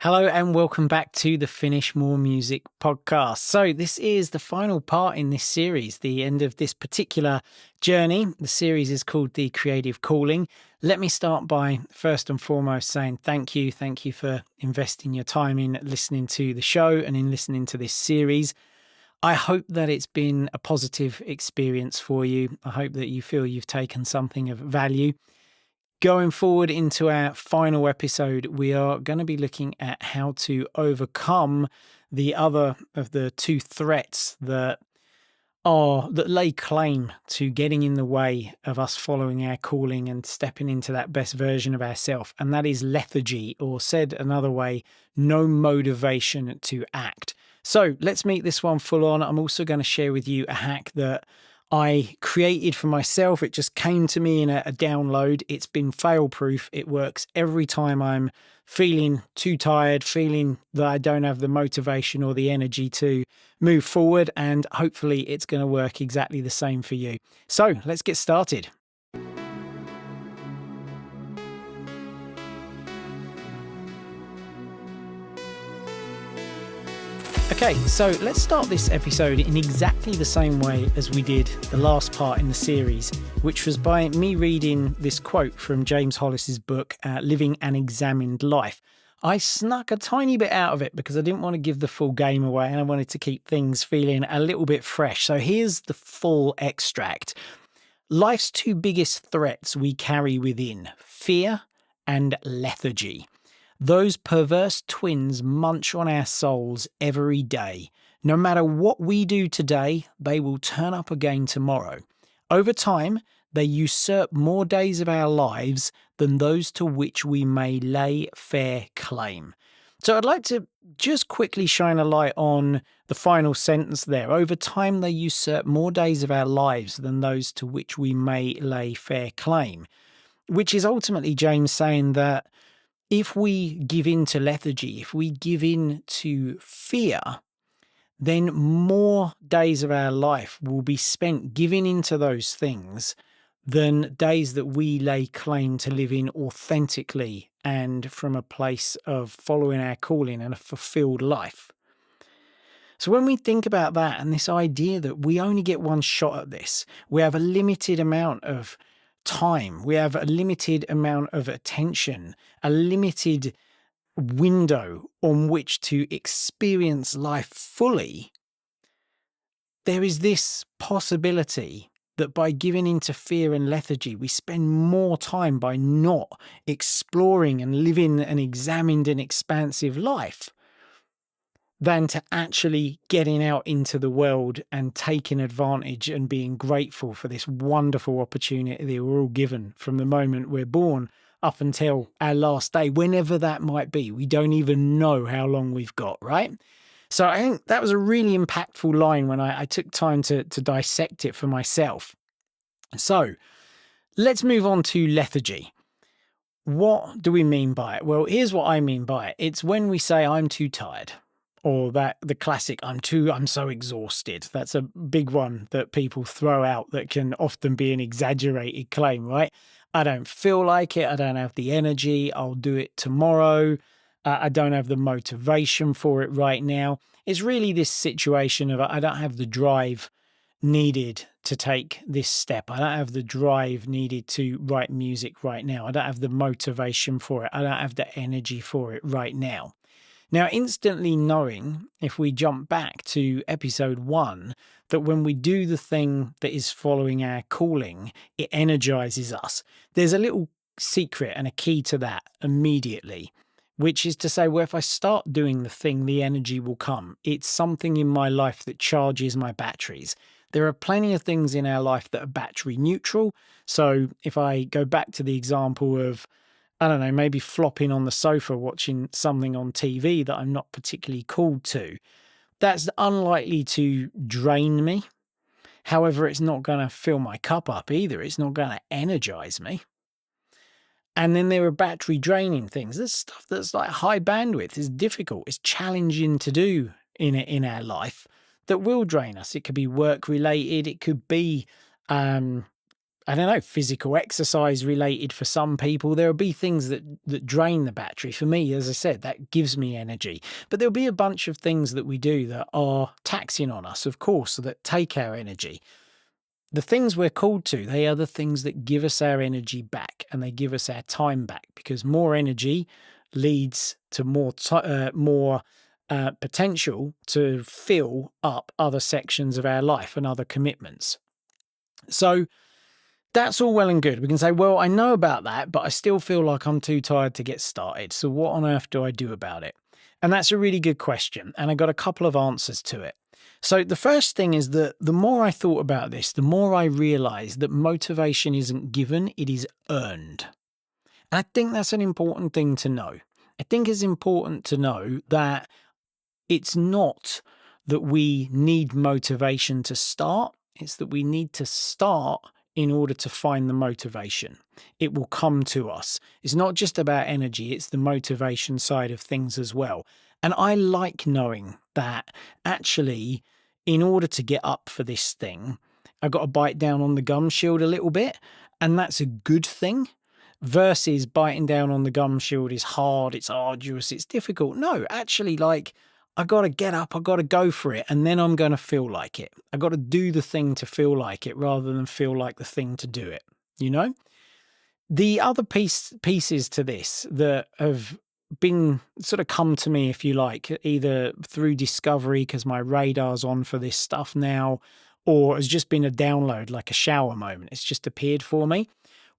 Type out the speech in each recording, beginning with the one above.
Hello and welcome back to the Finish More Music podcast. So this is the final part in this series, the end of this particular journey. The series is called The Creative Calling. Let me start by first and foremost saying thank you. Thank you for investing your time in listening to the show and in listening to this series. I hope that it's been a positive experience for you. I hope that you feel you've taken something of value. Going forward into our final episode, we are going to be looking at how to overcome the other of the two threats that lay claim to getting in the way of us following our calling and stepping into that best version of ourselves. And that is lethargy, or said another way, no motivation to act. So let's meet this one full on. I'm also going to share with you a hack that I created for myself. It just came to me in a download. It's been fail-proof. It works every time I'm feeling too tired, feeling that I don't have the motivation or the energy to move forward, and hopefully it's going to work exactly the same for you. So let's get started. Okay, so let's start this episode in exactly the same way as we did the last part in the series, which was by me reading this quote from James Hollis's book, Living an Examined Life. I snuck a tiny bit out of it because I didn't want to give the full game away and I wanted to keep things feeling a little bit fresh. So here's the full extract. Life's two biggest threats we carry within: fear and lethargy. Those perverse twins munch on our souls every day. No matter what we do today, they will turn up again tomorrow. Over time, they usurp more days of our lives than those to which we may lay fair claim. So I'd like to just quickly shine a light on the final sentence there. Over time, they usurp more days of our lives than those to which we may lay fair claim, which is ultimately James saying that if we give in to lethargy, if we give in to fear, then more days of our life will be spent giving into those things than days that we lay claim to live in authentically and from a place of following our calling and a fulfilled life. So when we think about that and this idea that we only get one shot at this, we have a limited amount of time, we have a limited amount of attention, a limited window on which to experience life fully, there is this possibility that by giving into fear and lethargy, we spend more time by not exploring and living an examined and expansive life than to actually getting out into the world and taking advantage and being grateful for this wonderful opportunity that we're all given from the moment we're born up until our last day, whenever that might be. We don't even know how long we've got, right? So I think that was a really impactful line when I took time to dissect it for myself. So let's move on to lethargy. What do we mean by it? Well, here's what I mean by it. It's when we say I'm too tired. Or that the classic, I'm so exhausted. That's a big one that people throw out that can often be an exaggerated claim, right? I don't feel like it. I don't have the energy. I'll do it tomorrow. I don't have the motivation for it right now. It's really this situation of I don't have the drive needed to take this step. I don't have the drive needed to write music right now. I don't have the motivation for it. I don't have the energy for it right now. Now, instantly knowing, if we jump back to episode 1, that when we do the thing that is following our calling, it energizes us. There's a little secret and a key to that immediately, which is to say, well, if I start doing the thing, the energy will come. It's something in my life that charges my batteries. There are plenty of things in our life that are battery neutral. So if I go back to the example of, I don't know, maybe flopping on the sofa watching something on TV that I'm not particularly called to, that's unlikely to drain me. However, it's not going to fill my cup up either. It's not going to energize me. And then there are battery draining things. There's stuff that's like high bandwidth. It's difficult. It's challenging to do in our life that will drain us. It could be work related. It could be I don't know, physical exercise related for some people. There'll be things that drain the battery. For me, as I said, that gives me energy. But there'll be a bunch of things that we do that are taxing on us, of course, that take our energy. The things we're called to, they are the things that give us our energy back, and they give us our time back, because more energy leads to more potential to fill up other sections of our life and other commitments. So that's all well and good. We can say, well, I know about that, but I still feel like I'm too tired to get started. So what on earth do I do about it? And that's a really good question. And I got a couple of answers to it. So the first thing is that the more I thought about this, the more I realized that motivation isn't given, it is earned. And I think that's an important thing to know. I think it's important to know that it's not that we need motivation to start. It's that we need to start in order to find the motivation. It will come to us. It's not just about energy, it's the motivation side of things as well. And I like knowing that actually, in order to get up for this thing, I've got to bite down on the gum shield a little bit. And that's a good thing, versus biting down on the gum shield is hard, it's arduous, it's difficult. No, actually, like, I got to get up, I got to go for it, and then I'm going to feel like it. I got to do the thing to feel like it rather than feel like the thing to do it, you know? The other pieces to this that have been sort of come to me, if you like, either through discovery because my radar's on for this stuff now, or has just been a download, like a shower moment. It's just appeared for me.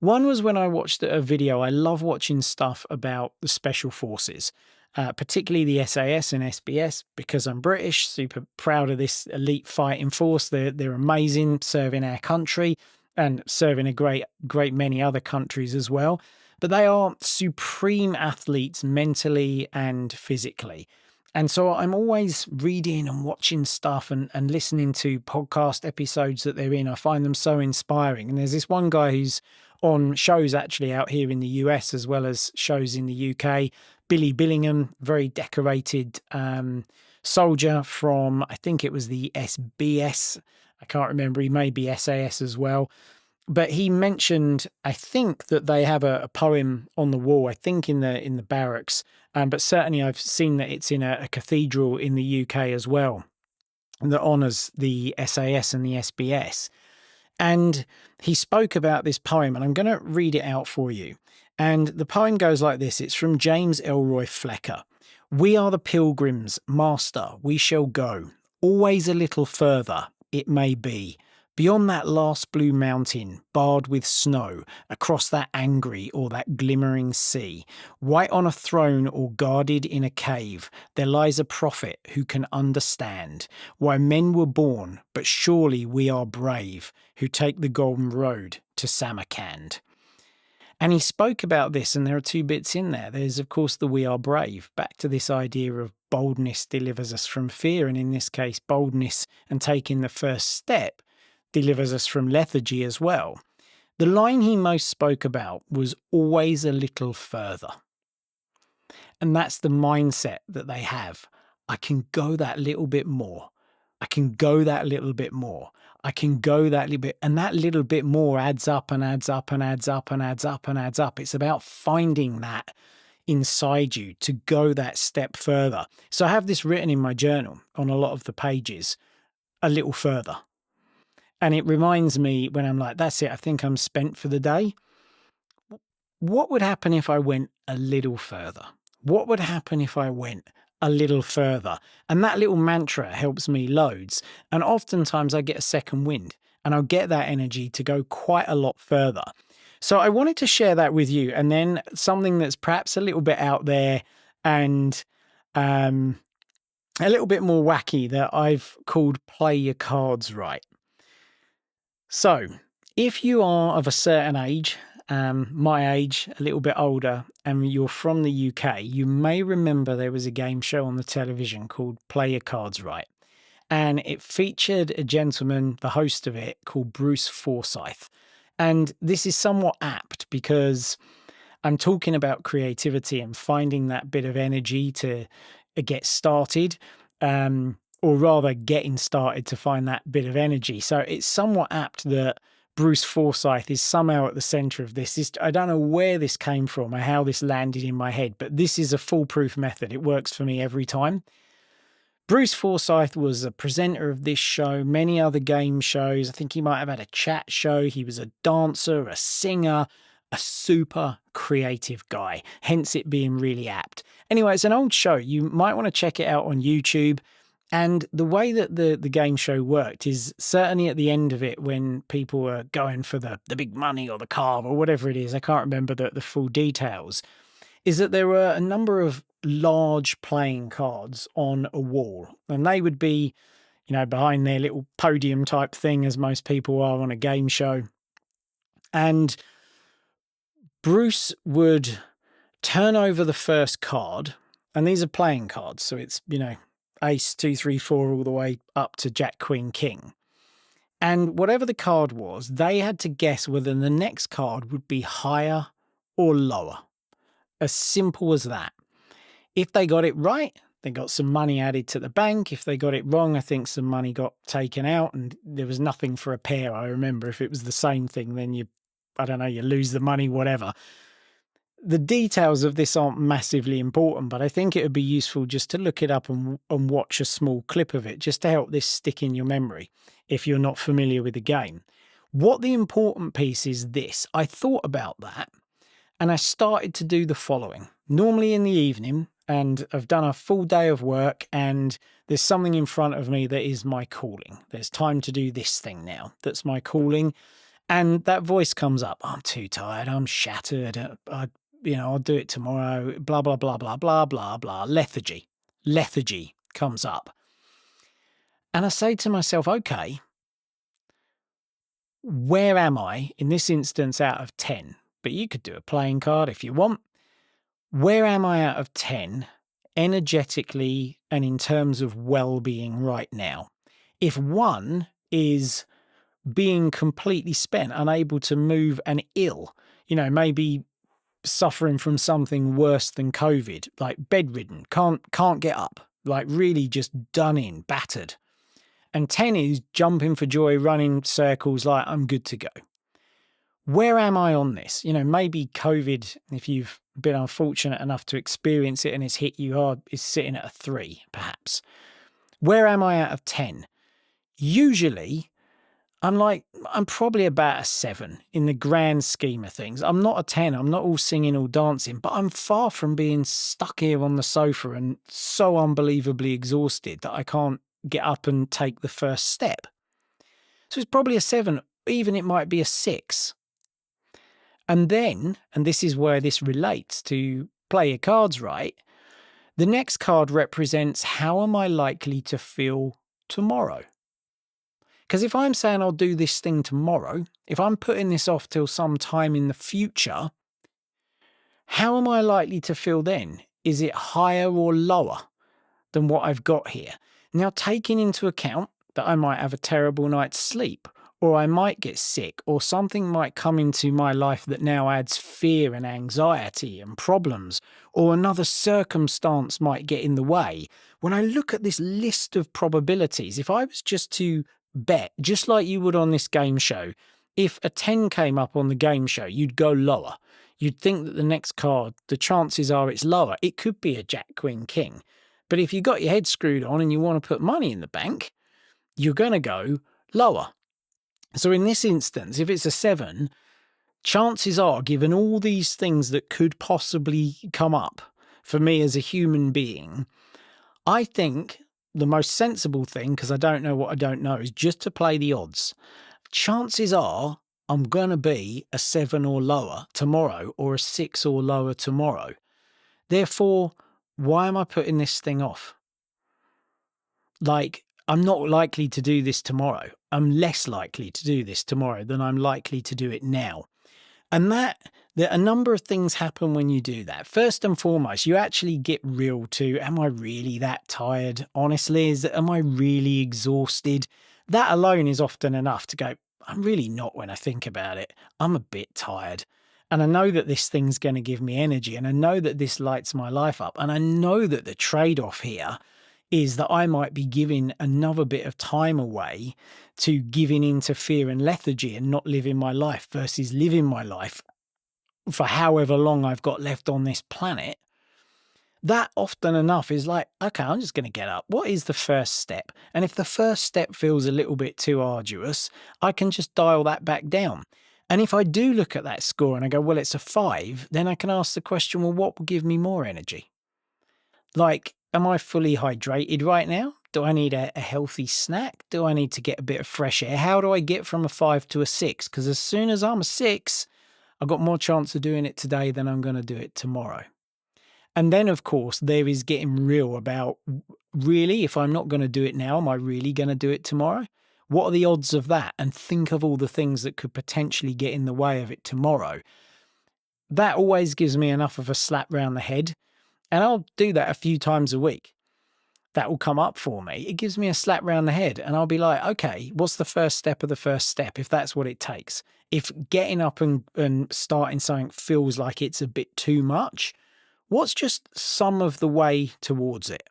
One was when I watched a video. I love watching stuff about the special forces. Particularly the SAS and SBS, because I'm British, super proud of this elite fighting force. They're amazing, serving our country and serving a great many other countries as well. But they are supreme athletes mentally and physically. And so I'm always reading and watching stuff and listening to podcast episodes that they're in. I find them so inspiring. And there's this one guy who's on shows actually out here in the US as well as shows in the UK. Billy Billingham, very decorated soldier from, I think it was the SBS. I can't remember. He may be SAS as well. But he mentioned, I think, that they have a poem on the wall, I think in the barracks. But certainly I've seen that it's in a cathedral in the UK as well that honours the SAS and the SBS. And he spoke about this poem, and I'm going to read it out for you. And the poem goes like this. It's from James Elroy Flecker. We are the pilgrims, master, we shall go. Always a little further, it may be. Beyond that last blue mountain, barred with snow, across that angry or that glimmering sea, white on a throne or guarded in a cave, there lies a prophet who can understand why men were born, but surely we are brave, who take the golden road to Samarkand. And he spoke about this, and there are two bits in there. There's, of course, the we are brave, back to this idea of boldness delivers us from fear, and in this case, boldness and taking the first step delivers us from lethargy as well. The line he most spoke about was always a little further. And that's the mindset that they have. I can go that little bit more. I can go that little bit more. I can go that little bit. And that little bit more adds up and adds up and adds up and adds up and adds up. It's about finding that inside you to go that step further. So I have this written in my journal on a lot of the pages, a little further. And it reminds me when I'm like, that's it, I think I'm spent for the day. What would happen if I went a little further? What would happen if I went a little further? And that little mantra helps me loads. And oftentimes I get a second wind and I'll get that energy to go quite a lot further. So I wanted to share that with you. And then something that's perhaps a little bit out there and a little bit more wacky that I've called play your cards right. So, if you are of a certain age, my age, a little bit older, and you're from the UK, you may remember there was a game show on the television called Play Your Cards Right. And it featured a gentleman, the host of it, called Bruce Forsyth. And this is somewhat apt because I'm talking about creativity and finding that bit of energy to get started. Or rather getting started to find that bit of energy. So it's somewhat apt that Bruce Forsyth is somehow at the center of this. I don't know where this came from or how this landed in my head, but this is a foolproof method. It works for me every time. Bruce Forsyth was a presenter of this show, many other game shows. I think he might have had a chat show. He was a dancer, a singer, a super creative guy, hence it being really apt. Anyway, it's an old show. You might want to check it out on YouTube. And the way that the game show worked is certainly at the end of it, when people were going for the big money or the car or whatever it is, I can't remember the full details, is that there were a number of large playing cards on a wall. And they would be, behind their little podium type thing, as most people are on a game show. And Bruce would turn over the first card, and these are playing cards. So it's, ace, 2, 3, 4, all the way up to jack, queen, king. And whatever the card was, they had to guess whether the next card would be higher or lower. As simple as that. If they got it right, they got some money added to the bank. If they got it wrong, I think some money got taken out and there was nothing for a pair. I remember if it was the same thing, then you lose the money, whatever. The details of this aren't massively important, but I think it would be useful just to look it up and watch a small clip of it, just to help this stick in your memory if you're not familiar with the game. What the important piece is this. I thought about that and I started to do the following. Normally in the evening, and I've done a full day of work and there's something in front of me that is my calling. There's time to do this thing now. That's my calling. And that voice comes up. I'm too tired. I'm shattered. I'll do it tomorrow. Blah, blah, blah, blah, blah, blah, blah. Lethargy. Lethargy comes up. And I say to myself, okay, where am I in this instance out of 10? But you could do a playing card if you want. Where am I out of 10 energetically and in terms of well-being right now? If 1 is being completely spent, unable to move and ill, maybe suffering from something worse than COVID, like bedridden, can't get up, like really just done in, battered. And 10 is jumping for joy, running circles like I'm good to go. Where am I on this? Maybe COVID, if you've been unfortunate enough to experience it and it's hit you hard, is sitting at a 3, perhaps. Where am I out of 10? Usually, I'm probably about a 7 in the grand scheme of things. I'm not a 10. I'm not all singing, all dancing, but I'm far from being stuck here on the sofa and so unbelievably exhausted that I can't get up and take the first step. So it's probably a 7, even it might be a 6. And then, and this is where this relates to play your cards right, the next card represents how am I likely to feel tomorrow? Because if I'm saying I'll do this thing tomorrow, if I'm putting this off till some time in the future, how am I likely to feel then? Is it higher or lower than what I've got here? Now, taking into account that I might have a terrible night's sleep, or I might get sick, or something might come into my life that now adds fear and anxiety and problems, or another circumstance might get in the way. When I look at this list of probabilities, if I was just to bet, just like you would on this game show, if a 10 came up on the game show, you'd go lower. You'd think that the next card, the chances are it's lower. It could be a jack, queen, king. But if you got your head screwed on and you want to put money in the bank, you're going to go lower. So in this instance, if it's a 7, chances are, given all these things that could possibly come up for me as a human being, I think the most sensible thing, because I don't know what I don't know, is just to play the odds. Chances are I'm going to be a 7 or lower tomorrow, or a 6 or lower tomorrow. Therefore, why am I putting this thing off? I'm not likely to do this tomorrow. I'm less likely to do this tomorrow than I'm likely to do it now. And a number of things happen when you do that. First and foremost, you actually get real to, am I really that tired? Honestly, am I really exhausted? That alone is often enough to go, I'm really not when I think about it. I'm a bit tired. And I know that this thing's going to give me energy. And I know that this lights my life up. And I know that the trade-off here is that I might be giving another bit of time away to giving into fear and lethargy and not living my life versus living my life for however long I've got left on this planet. That often enough is like, okay, I'm just going to get up. What is the first step? And if the first step feels a little bit too arduous, I can just dial that back down. And if I do look at that score and I go, well, it's a 5, then I can ask the question, well, what will give me more energy? Like, am I fully hydrated right now? Do I need a healthy snack? Do I need to get a bit of fresh air? How do I get from a 5 to a 6? Because as soon as I'm a 6, I've got more chance of doing it today than I'm going to do it tomorrow. And then, of course, there is getting real about, really, if I'm not going to do it now, am I really going to do it tomorrow? What are the odds of that? And think of all the things that could potentially get in the way of it tomorrow. That always gives me enough of a slap round the head. And I'll do that a few times a week. That will come up for me. It gives me a slap round the head. And I'll be like, okay, what's the first step of the first step, if that's what it takes? If getting up and starting something feels like it's a bit too much, what's just some of the way towards it?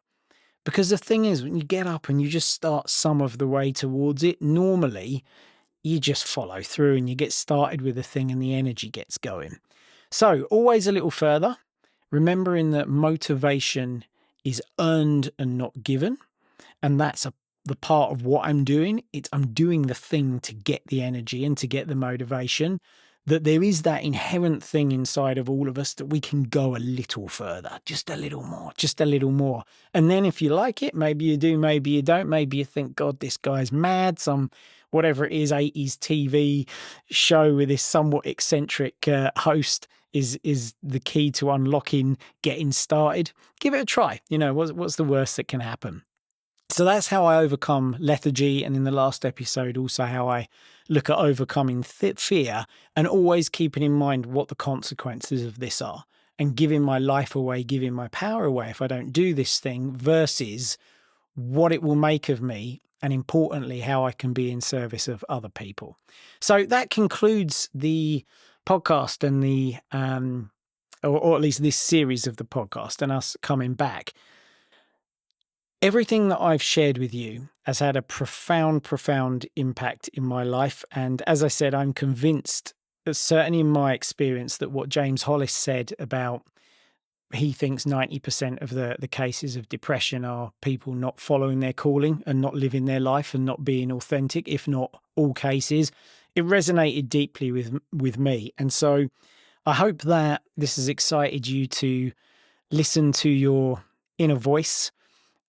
Because the thing is, when you get up and you just start some of the way towards it, normally you just follow through and you get started with the thing and the energy gets going. So always a little further, remembering that motivation is earned and not given. And that's the part of what I'm doing. I'm doing the thing to get the energy and to get the motivation. That there is that inherent thing inside of all of us that we can go a little further, just a little more, just a little more. And then if you like it, maybe you do, maybe you don't. Maybe you think, God, this guy's mad. Some, whatever it is, 80s TV show with this somewhat eccentric host is the key to unlocking, getting started. Give it a try. You know, what's the worst that can happen? So that's how I overcome lethargy. And in the last episode, also how I look at overcoming fear and always keeping in mind what the consequences of this are and giving my life away, giving my power away if I don't do this thing versus what it will make of me. And importantly, how I can be in service of other people. So that concludes the podcast and the, or at least this series of the podcast and us coming back. Everything that I've shared with you has had a profound, profound impact in my life. And as I said, I'm convinced, that certainly in my experience, that what James Hollis said about he thinks 90% of the cases of depression are people not following their calling and not living their life and not being authentic, if not all cases. It resonated deeply with me. And so I hope that this has excited you to listen to your inner voice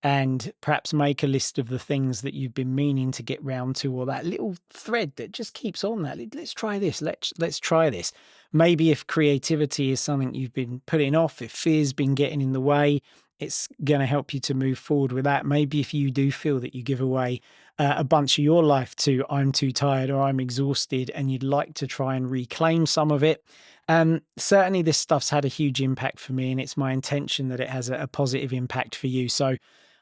and perhaps make a list of the things that you've been meaning to get round to, or that little thread that just keeps on that. Let's try this. Let's try this. Maybe if creativity is something you've been putting off, if fear's been getting in the way, it's going to help you to move forward with that. Maybe if you do feel that you give away a bunch of your life to I'm too tired or I'm exhausted and you'd like to try and reclaim some of it, certainly this stuff's had a huge impact for me, and it's my intention that it has a positive impact for you. So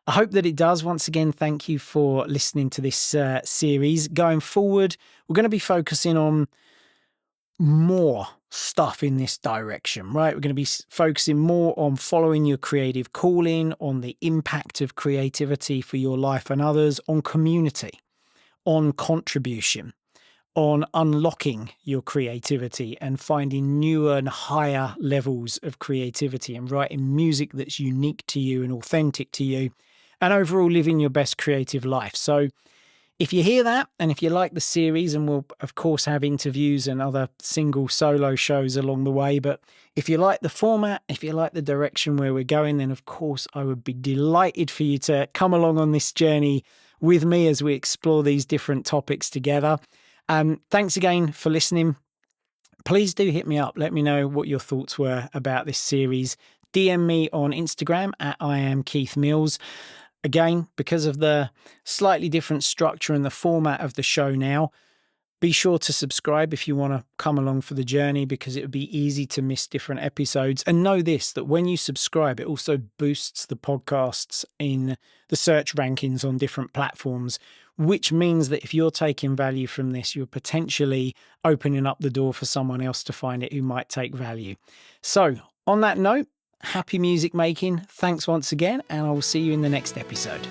I hope that it does. Once again, thank you for listening to this series. Going forward, we're going to be focusing on more stuff in this direction, right? We're going to be focusing more on following your creative calling, on the impact of creativity for your life and others, on community, on contribution, on unlocking your creativity and finding newer and higher levels of creativity and writing music that's unique to you and authentic to you, and overall living your best creative life. So if you hear that, and if you like the series, and we'll of course have interviews and other single solo shows along the way, but if you like the format, if you like the direction where we're going, then of course I would be delighted for you to come along on this journey with me as we explore these different topics together. Thanks again for listening. Please do hit me up. Let me know what your thoughts were about this series. DM me on Instagram at I am Keith Mills. Again, because of the slightly different structure and the format of the show now, be sure to subscribe if you want to come along for the journey, because it would be easy to miss different episodes. And know this, that when you subscribe, it also boosts the podcasts in the search rankings on different platforms, which means that if you're taking value from this, you're potentially opening up the door for someone else to find it who might take value. So on that note, happy music making. Thanks once again, and I will see you in the next episode.